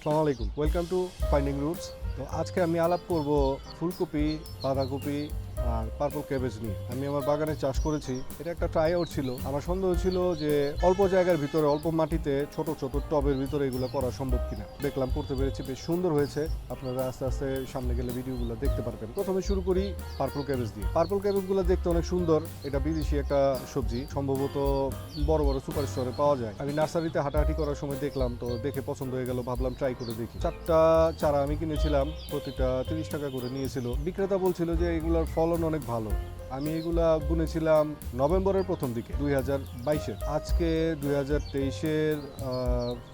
আসসালামু আলাইকুম, welcome to finding roots. তো আজকে আমি আলাপ করব ফুলকপি, বাঁধাকপি আর পার্পল ক্যাবেজ নিয়ে। আমি আমার বাগানে চাষ করেছি। এটা একটা ট্রাই আউট ছিল। আমার সন্দেহ ছিল যে অল্প জায়গার ভিতরে, অল্প মাটিতে, ছোট ছোট টবের ভিতরে এগুলো করা সম্ভব কিনা। দেখলাম, করতে পেরেছি, বেশ সুন্দর হয়েছে। আপনারা আস্তে আস্তে সামনে গেলে ভিডিওগুলো দেখতে পারবেন। প্রথমে শুরু করি পার্পল ক্যাবেজ দিয়ে। পার্পল ক্যাবেজগুলো দেখতে অনেক সুন্দর। এটা বিদেশি একটা সবজি, সম্ভবত বড় বড় সুপার স্টোরে পাওয়া যায়। আমি নার্সারিতে হাঁটাহাঁটি করার সময় দেখলাম, তো দেখে পছন্দ হয়ে গেল, ভাবলাম ট্রাই করে দেখি। 4টা চারা আমি কিনেছিলাম, প্রতিটা 30 টাকা করে নিয়েছিল। বিক্রেতা বলছিল যে এগুলোর ফলন অনেক ভালো। আমি এগুলা বুনেছিলাম নভেম্বরের প্রথম দিকে 2022-এর। আজকে 2023-এর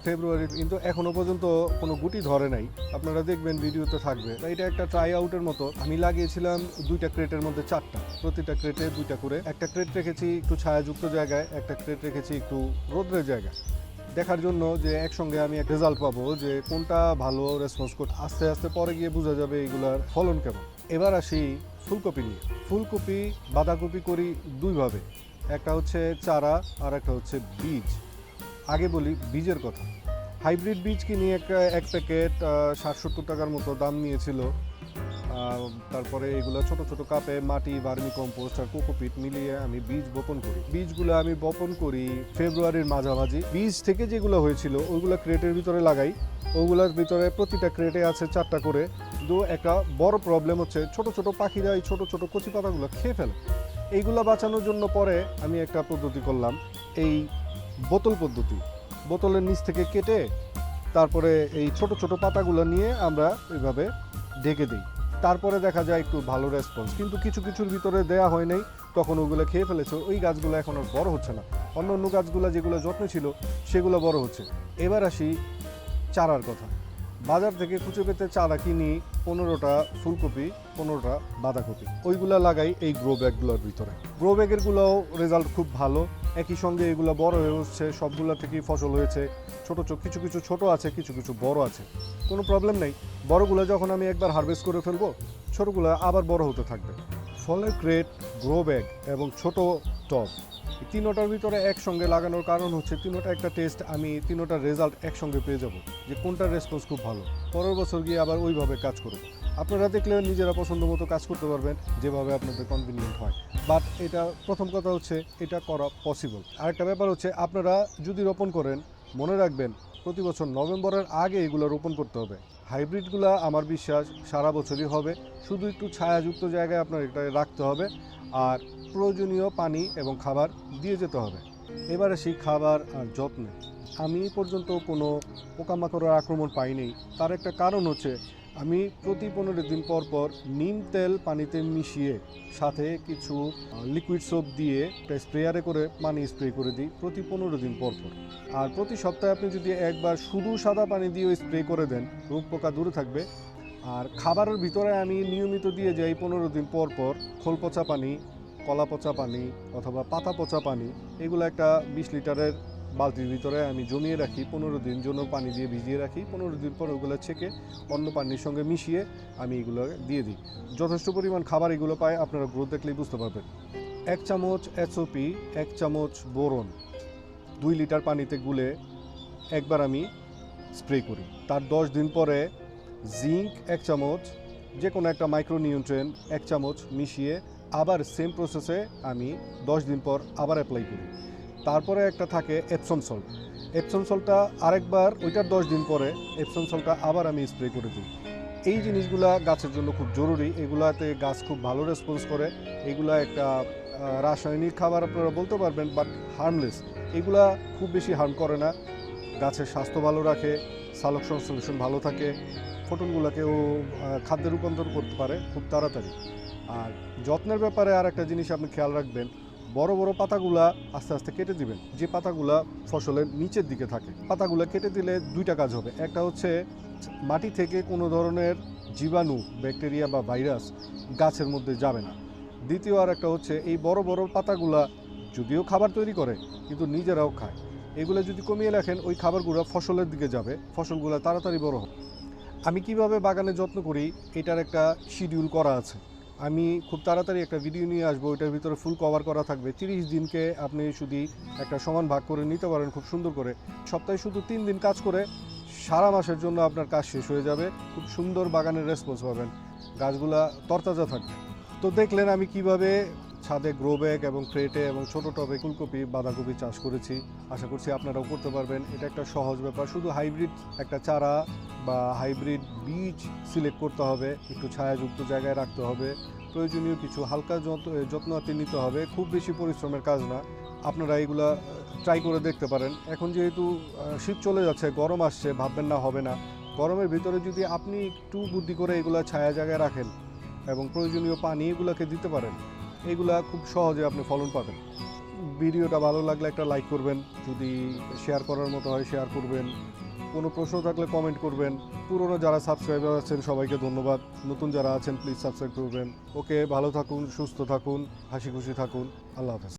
ফেব্রুয়ারি, কিন্তু এখনো পর্যন্ত কোনো গুটি ধরে নাই। আপনারা দেখবেন, ভিডিওতে থাকবে। এটা একটা ট্রাই আউটের মতো। আমি লাগিয়েছিলাম 2টা ক্রেটের মধ্যে 4টা, প্রতিটা ক্রেটে 2টা করে। একটা ক্রেট রেখেছি একটু ছায়াযুক্ত জায়গায়, একটা ক্রেট রেখেছি একটু রোদ্রের জায়গায়, দেখার জন্য যে একসঙ্গে আমি এক রেজাল্ট পাবো যে কোনটা ভালো রেসপন্স করতে। আস্তে আস্তে পরে গিয়ে বোঝা যাবে এগুলার ফলন কেমন। এবার আসি ফুলকপি নিয়ে। ফুলকপি, বাঁধাকপি করি দুইভাবে, একটা হচ্ছে চারা আর একটা হচ্ছে বীজ। আগে বলি বীজের কথা। হাইব্রিড বীজ কিনি, এক প্যাকেট 60-70 টাকার মতো দাম নিয়েছিল। তারপরে এগুলো ছোট ছোট কাপে মাটি, ভার্মি কম্পোস্ট আর কোকোপিট মিলিয়ে আমি বীজ বপন করি। বীজগুলো আমি বপন করি ফেব্রুয়ারির মাঝামাঝি। বীজ থেকে যেগুলো হয়েছিল ওইগুলো ক্রেটের ভিতরে লাগাই। ওগুলোর ভিতরে প্রতিটা ক্রেটে আছে 4টা করে। কিন্তু একটা বড় প্রবলেম হচ্ছে ছোট ছোট পাখিরা এই ছোট ছোট কচি পাতাগুলো খেয়ে ফেলে। এইগুলো বাঁচানোর জন্য পরে আমি একটা পদ্ধতি করলাম, এই বোতল পদ্ধতি। বোতলের নিচ থেকে কেটে তারপরে এই ছোট ছোট পাতাগুলো নিয়ে আমরা এইভাবে ঢেকে দিই। তারপরে দেখা যায় একটু ভালো রেসপন্স। কিন্তু কিছু কিছুর ভিতরে দেয়া হয় নাই, তখন ওগুলো খেয়ে ফেলেছে। ওই গাছগুলো এখন আর বড় হচ্ছে না। অন্য অন্য গাছগুলো যেগুলো যত্ন ছিল সেগুলো বড় হচ্ছে। এবার আসি চারার কথা। বাজার থেকে খুঁজে পেতে চারা কিনি 15টা ফুলকপি, 15টা বাঁধাকপি। ওইগুলো লাগাই এই গ্রো ব্যাগগুলোর ভিতরে। গ্রো ব্যাগেরগুলোও রেজাল্ট খুব ভালো। একই সঙ্গে এগুলো বড় হয়ে উঠছে, সবগুলো থেকেই ফসল হয়েছে। কিছু কিছু ছোট আছে, কিছু কিছু বড় আছে, কোনো প্রবলেম নেই। বড়গুলো যখন আমি একবার হারভেস্ট করে ফেলবো, ছোটোগুলো আবার বড় হতে থাকবে। ফলের ক্রেট, গ্রো ব্যাগ এবং ছোট টব, তিনোটার ভিতরে একসঙ্গে লাগানোর কারণ হচ্ছে তিনোটা একটা টেস্ট, আমি তিনোটার রেজাল্ট একসঙ্গে পেয়ে যাব যে কোনটার রেসপন্স খুব ভালো। পরের বছর গিয়ে আবার ওইভাবে কাজ করব। আপনারা দেখলে নিজেরা পছন্দ মতো কাজ করতে পারবেন, যেভাবে আপনাদের কনভিনিয়েন্ট হয়। বাট এটা প্রথম কথা হচ্ছে এটা করা পসিবল। আরেকটা ব্যাপার হচ্ছে, আপনারা যদি রোপণ করেন, মনে রাখবেন প্রতি বছর নভেম্বরের আগে এগুলো রোপণ করতে হবে। হাইব্রিডগুলো আমার বিশ্বাস সারা বছরই হবে, শুধু একটু ছায়াযুক্ত জায়গায় আপনার এটা রাখতে হবে আর প্রয়োজনীয় পানি এবং খাবার দিয়ে যেতে হবে। এবারে সেই খাবার আর যত্নে আমি পর্যন্ত কোনো পোকামাকড়ের আক্রমণ পাইনি। তার একটা কারণ হচ্ছে, আমি প্রতি 15 দিন পর পর নিম তেল পানিতে মিশিয়ে সাথে কিছু লিকুইড সোপ দিয়ে একটা স্প্রেয়ারে করে পানি স্প্রে করে দিই প্রতি 15 দিন পর পর। আর প্রতি সপ্তাহে আপনি যদি একবার শুধু সাদা পানি দিয়ে স্প্রে করে দেন, রোগ পোকা দূরে থাকবে। আর খাবারের ভিতরে আমি নিয়মিত দিয়ে যাই 15 দিন পর পর খোল পচা পানি, কলা পচা পানি অথবা পাতা পচা পানি। এগুলো একটা 20 লিটারের বালতির ভিতরে আমি জমিয়ে রাখি, 15 দিন জন্য পানি দিয়ে ভিজিয়ে রাখি। 15 দিন পর ওগুলো ছেঁকে অন্য পানির সঙ্গে মিশিয়ে আমি এগুলো দিয়ে দিই। যথেষ্ট পরিমাণ খাবার এগুলো পায়, আপনারা গ্রোথ দেখলেই বুঝতে পারবেন। 1 চামচ এসওপি, 1 চামচ বোরন 2 লিটার পানিতে গুলে একবার আমি স্প্রে করি। তার 10 দিন পরে জিঙ্ক 1 চামচ, যে কোনো একটা মাইক্রোনিউট্রিয়েন্ট 1 চামচ মিশিয়ে আবার সেম প্রসেসে আমি 10 দিন পর আবার অ্যাপ্লাই করি। তারপরে একটা থাকে এপসম সল্ট। এপসম সল্টটা আরেকবার, ওইটার 10 দিন পরে এপসম সল্টটা আবার আমি স্প্রে করে দিই। এই জিনিসগুলা গাছের জন্য খুব জরুরি। এগুলাতে গাছ খুব ভালো রেসপন্স করে। এগুলা একটা রাসায়নিক খাবার আপনারা বলতে পারবেন, বাট হার্মলেস। এগুলা খুব বেশি হার্ম করে না, গাছের স্বাস্থ্য ভালো রাখে, সালোক সংশ্লেষণ ভালো থাকে, ফোটনগুলোকেও খাদ্যে রূপান্তর করতে পারে খুব তাড়াতাড়ি। আর যত্নের ব্যাপারে আর একটা জিনিস আপনি খেয়াল রাখবেন, বড় বড় পাতাগুলা আস্তে আস্তে কেটে দিবেন। যে পাতাগুলা ফসলের নিচের দিকে থাকে, পাতাগুলো কেটে দিলে 2টা কাজ হবে। একটা হচ্ছে মাটি থেকে কোনো ধরনের জীবাণু, ব্যাকটেরিয়া বা ভাইরাস গাছের মধ্যে যাবে না। দ্বিতীয় আর একটা হচ্ছে, এই বড় বড় পাতাগুলা যদিও খাবার তৈরি করে কিন্তু নিজেরাও খায়। এগুলো যদি কমিয়ে রাখেন, ওই খাবারগুলো ফসলের দিকে যাবে, ফসলগুলো তাড়াতাড়ি বড় হবে। আমি কিভাবে বাগানে যত্ন করি এটার একটা শিডিউল করা আছে। আমি খুব তাড়াতাড়ি একটা ভিডিও নিয়ে আসবো, ওইটার ভিতরে ফুল কভার করা থাকবে। 30 দিনকে আপনি শুধু একটা সমান ভাগ করে নিতে পারেন খুব সুন্দর করে। সপ্তাহে শুধু 3 দিন কাজ করে সারা মাসের জন্য আপনার কাজ শেষ হয়ে যাবে। খুব সুন্দর বাগানের রেসপন্স পাবেন, গাছগুলা তরতাজা থাকবে। তো দেখলেন আমি কিভাবে ছাদে গ্রো ব্যাগ এবং ক্রেটে এবং ছোটো টবে ফুলকপি বাঁধাকপি চাষ করেছি। আশা করছি আপনারাও করতে পারবেন। এটা একটা সহজ ব্যাপার, শুধু হাইব্রিড একটা চারা বা হাইব্রিড বীজ সিলেক্ট করতে হবে, একটু ছায়াযুক্ত জায়গায় রাখতে হবে, প্রয়োজনীয় কিছু হালকা যত্নআত্তি নিতে হবে, খুব বেশি পরিশ্রমের কাজ না। আপনারা এগুলা ট্রাই করে দেখতে পারেন। এখন যেহেতু শীত চলে যাচ্ছে, গরম আসছে, ভাববেন না হবে না। গরমের ভিতরে যদি আপনি একটু বুদ্ধি করে এগুলা ছায়া জায়গায় রাখেন এবং প্রয়োজনীয় পানি এগুলাকে দিতে পারেন, এগুলা খুব সহজে আপনি ফলন পাবেন। ভিডিওটা ভালো লাগলে একটা লাইক করবেন, যদি শেয়ার করার মতো হয় শেয়ার করবেন, কোনো প্রশ্ন থাকলে কমেন্ট করবেন। পুরনো যারা সাবস্ক্রাইবার আছেন সবাইকে ধন্যবাদ, নতুন যারা আছেন প্লিজ সাবস্ক্রাইব করবেন। ওকে, ভালো থাকুন, সুস্থ থাকুন, হাসি খুশি থাকুন। আল্লাহ হাফেজ।